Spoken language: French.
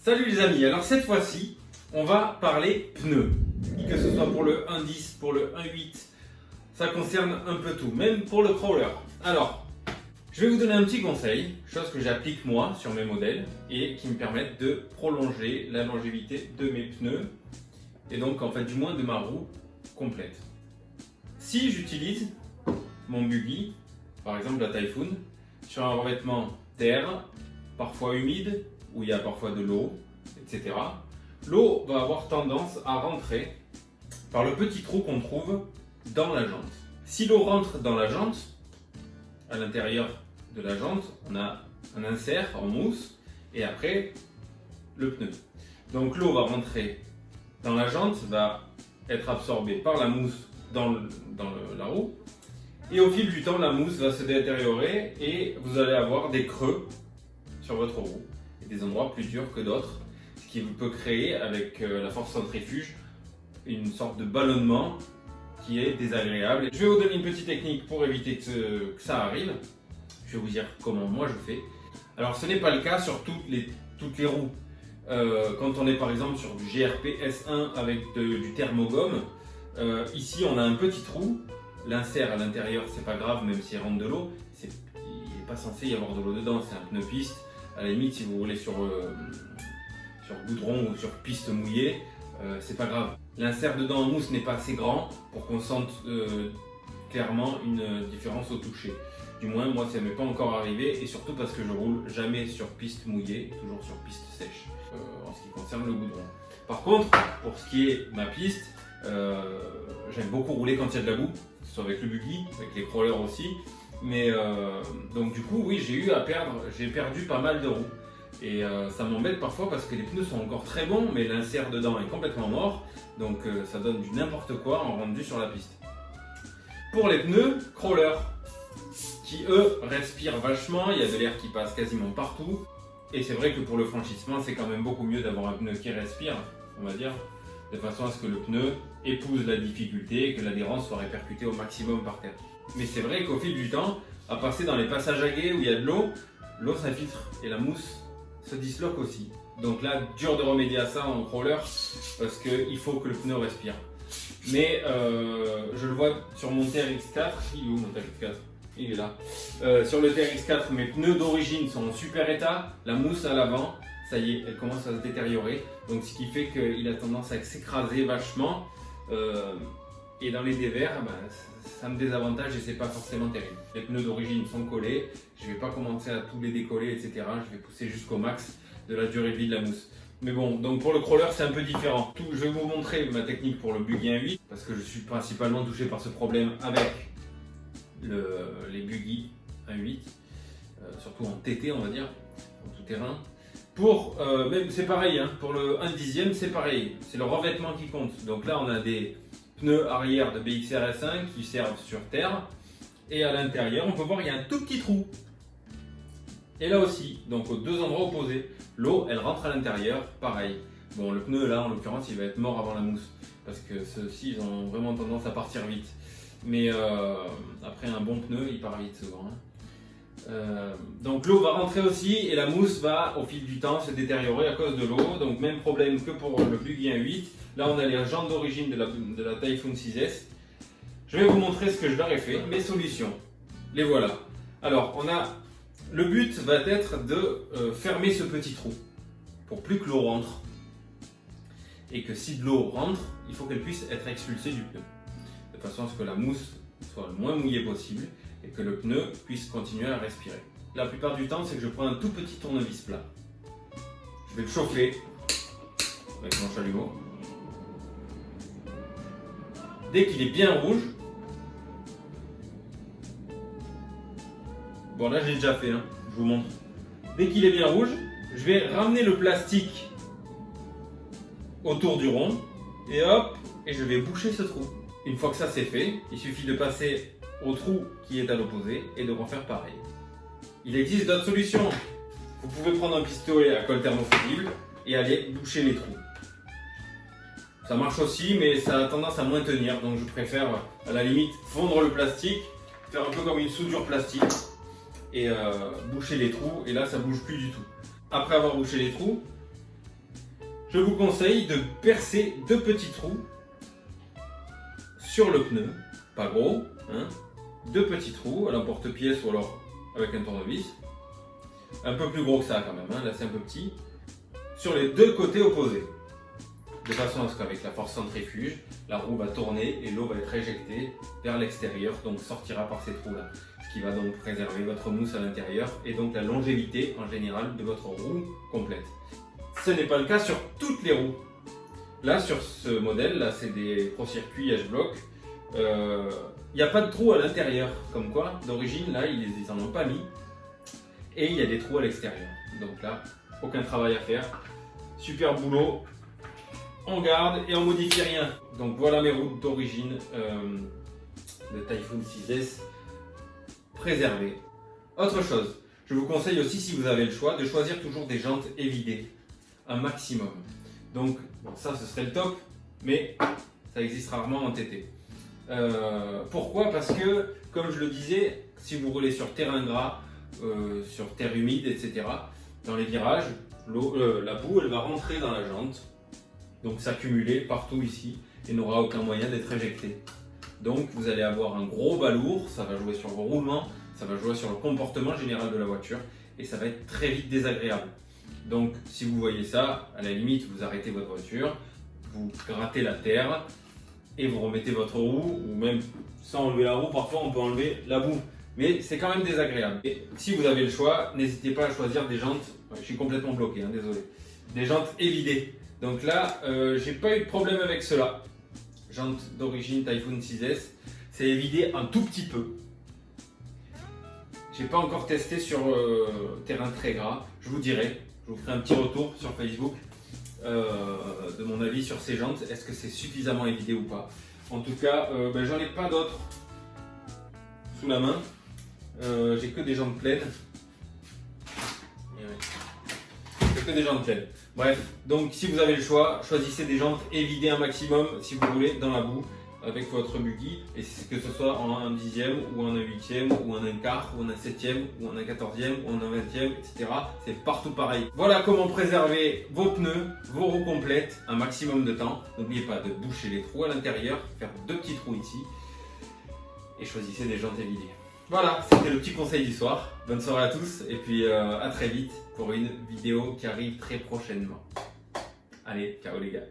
Salut les amis, alors cette fois-ci, on va parler pneus. Que ce soit pour le 1.10, pour le 1.8, ça concerne un peu tout, même pour le crawler. Alors, je vais vous donner un petit conseil, chose que j'applique moi sur mes modèles et qui me permettent de prolonger la longévité de mes pneus et donc en fait du moins de ma roue complète. Si j'utilise mon buggy, par exemple la Typhoon, sur un revêtement terre, parfois humide, où il y a parfois de l'eau, etc., l'eau va avoir tendance à rentrer par le petit trou qu'on trouve dans la jante. Si l'eau rentre dans la jante, à l'intérieur de la jante, on a un insert en mousse et après le pneu. Donc l'eau va rentrer dans la jante, va être absorbée par la mousse dans la roue et au fil du temps la mousse va se détériorer et vous allez avoir des creux sur votre roue et des endroits plus durs que d'autres, ce qui peut créer avec la force centrifuge une sorte de ballonnement qui est désagréable. Je vais vous donner une petite technique pour éviter que ça arrive. Je vais vous dire comment moi je fais. Alors ce n'est pas le cas sur toutes les roues. Quand on est par exemple sur du GRP S1 avec du thermogomme, ici on a un petit trou. L'insert à l'intérieur, c'est pas grave, même s'il rentre de l'eau, il n'est pas censé y avoir de l'eau dedans, c'est un pneu piste. À la limite, si vous roulez sur goudron ou sur piste mouillée, c'est pas grave. L'insert dedans en mousse n'est pas assez grand pour qu'on sente clairement une différence au toucher. Du moins, moi, ça ne m'est pas encore arrivé, et surtout parce que je roule jamais sur piste mouillée, toujours sur piste sèche, en ce qui concerne le goudron. Par contre, pour ce qui est ma piste, j'aime beaucoup rouler quand il y a de la boue, que ce soit avec le buggy, avec les crawlers aussi. Mais donc du coup, oui, j'ai perdu pas mal de roues. Et ça m'embête parfois parce que les pneus sont encore très bons, mais l'insert dedans est complètement mort. Donc ça donne du n'importe quoi en rendu sur la piste. Pour les pneus crawler, qui eux respirent vachement, il y a de l'air qui passe quasiment partout. Et c'est vrai que pour le franchissement, c'est quand même beaucoup mieux d'avoir un pneu qui respire, on va dire, de façon à ce que le pneu épouse la difficulté et que l'adhérence soit répercutée au maximum par terre. Mais c'est vrai qu'au fil du temps, à passer dans les passages à gué où il y a de l'eau, l'eau s'infiltre et la mousse se disloque aussi. Donc là, dur de remédier à ça en crawler parce qu'il faut que le pneu respire. Mais je le vois sur mon TRX4, il est où mon TRX4 ? Il est là. Sur le TRX4, mes pneus d'origine sont en super état, la mousse à l'avant, ça y est, elle commence à se détériorer. Donc ce qui fait qu'il a tendance à s'écraser vachement. Et dans les dévers, ça me désavantage et c'est pas forcément terrible. Les pneus d'origine sont collés, je vais pas commencer à tous les décoller, etc. Je vais pousser jusqu'au max de la durée de vie de la mousse. Mais bon, donc pour le crawler c'est un peu différent. Je vais vous montrer ma technique pour le buggy 1.8 parce que je suis principalement touché par ce problème avec les buggy 1.8, surtout en TT on va dire, en tout terrain. Même c'est pareil, hein, pour le 1/10 c'est pareil, c'est le revêtement qui compte. Donc là on a des pneus arrière de BXR S1 qui servent sur terre et à l'intérieur on peut voir il y a un tout petit trou et là aussi, donc aux deux endroits opposés, l'eau elle rentre à l'intérieur, pareil. Bon, le pneu là en l'occurrence il va être mort avant la mousse parce que ceux-ci ils ont vraiment tendance à partir vite, mais après un bon pneu il part vite souvent, hein. Donc l'eau va rentrer aussi et la mousse va au fil du temps se détériorer à cause de l'eau. Donc même problème que pour le buggy 1.8. Là on a les jantes d'origine de la Typhoon 6S. Je vais vous montrer ce que je leur ai fait, mes solutions. Les voilà. Alors le but va être de fermer ce petit trou pour plus que l'eau rentre. Et que si de l'eau rentre, il faut qu'elle puisse être expulsée du pneu. De façon à ce que la mousse soit le moins mouillée possible et que le pneu puisse continuer à respirer. La plupart du temps, c'est que je prends un tout petit tournevis plat. Je vais le chauffer avec mon chalumeau. Dès qu'il est bien rouge, bon là j'ai déjà fait, hein, je vous montre. Dès qu'il est bien rouge, je vais ramener le plastique autour du rond et hop, et je vais boucher ce trou. Une fois que ça c'est fait, il suffit de passer au trou qui est à l'opposé et de refaire pareil. Il existe d'autres solutions. Vous pouvez prendre un pistolet à colle thermofusible et aller boucher les trous. Ça marche aussi, mais ça a tendance à moins tenir, donc je préfère à la limite fondre le plastique, faire un peu comme une soudure plastique et boucher les trous, et là ça bouge plus du tout. Après avoir bouché les trous, je vous conseille de percer 2 petits trous sur le pneu, pas gros, hein, 2 petits trous à l'emporte-pièce ou alors avec un tournevis, un peu plus gros que ça quand même, hein, là c'est un peu petit, sur les 2 côtés opposés, de façon à ce qu'avec la force centrifuge, la roue va tourner et l'eau va être éjectée vers l'extérieur, donc sortira par ces trous là, ce qui va donc préserver votre mousse à l'intérieur et donc la longévité en général de votre roue complète. Ce n'est pas le cas sur toutes les roues. Là, sur ce modèle, là, c'est des Pro-Circuit H-Block. Il n'y a pas de trou à l'intérieur, comme quoi, d'origine, là, ils n'en ont pas mis. Et il y a des trous à l'extérieur. Donc là, aucun travail à faire. Super boulot. On garde et on modifie rien. Donc voilà mes roues d'origine de Typhoon 6S préservées. Autre chose, je vous conseille aussi, si vous avez le choix, de choisir toujours des jantes évidées. Un maximum. Donc bon, ça ce serait le top, mais ça existe rarement en TT. Pourquoi? Parce que, comme je le disais, si vous roulez sur terrain gras, sur terre humide, etc., dans les virages, la boue elle va rentrer dans la jante, donc s'accumuler partout ici et n'aura aucun moyen d'être éjectée. Donc vous allez avoir un gros balourd, ça va jouer sur vos roulements, ça va jouer sur le comportement général de la voiture et ça va être très vite désagréable. Donc si vous voyez ça, à la limite vous arrêtez votre voiture, vous grattez la terre et vous remettez votre roue, ou même sans enlever la roue, parfois on peut enlever la boue. Mais c'est quand même désagréable. Et si vous avez le choix, n'hésitez pas à choisir des jantes, je suis complètement bloqué, hein, désolé, des jantes évidées. Donc là, j'ai pas eu de problème avec cela. Jantes d'origine Typhoon 6S, c'est évidé un tout petit peu. J'ai pas encore testé sur terrain très gras, je vous dirai. Je vous ferai un petit retour sur Facebook de mon avis sur ces jantes. Est-ce que c'est suffisamment évidé ou pas? En tout cas, j'en ai pas d'autres sous la main. J'ai que des jantes pleines. J'ai que des jantes pleines. Bref, donc si vous avez le choix, choisissez des jantes évidées un maximum si vous voulez dans la boue avec votre buggy, et que ce soit en un dixième ou en un huitième ou en un quart ou en un septième ou en un quatorzième ou en un vingtième, etc. C'est partout pareil. Voilà comment préserver vos pneus, vos roues complètes un maximum de temps. N'oubliez pas de boucher les trous à l'intérieur, faire 2 petits trous ici et choisissez des jantes évidées. Voilà, c'était le petit conseil du soir. Bonne soirée à tous et puis à très vite pour une vidéo qui arrive très prochainement. Allez, ciao les gars.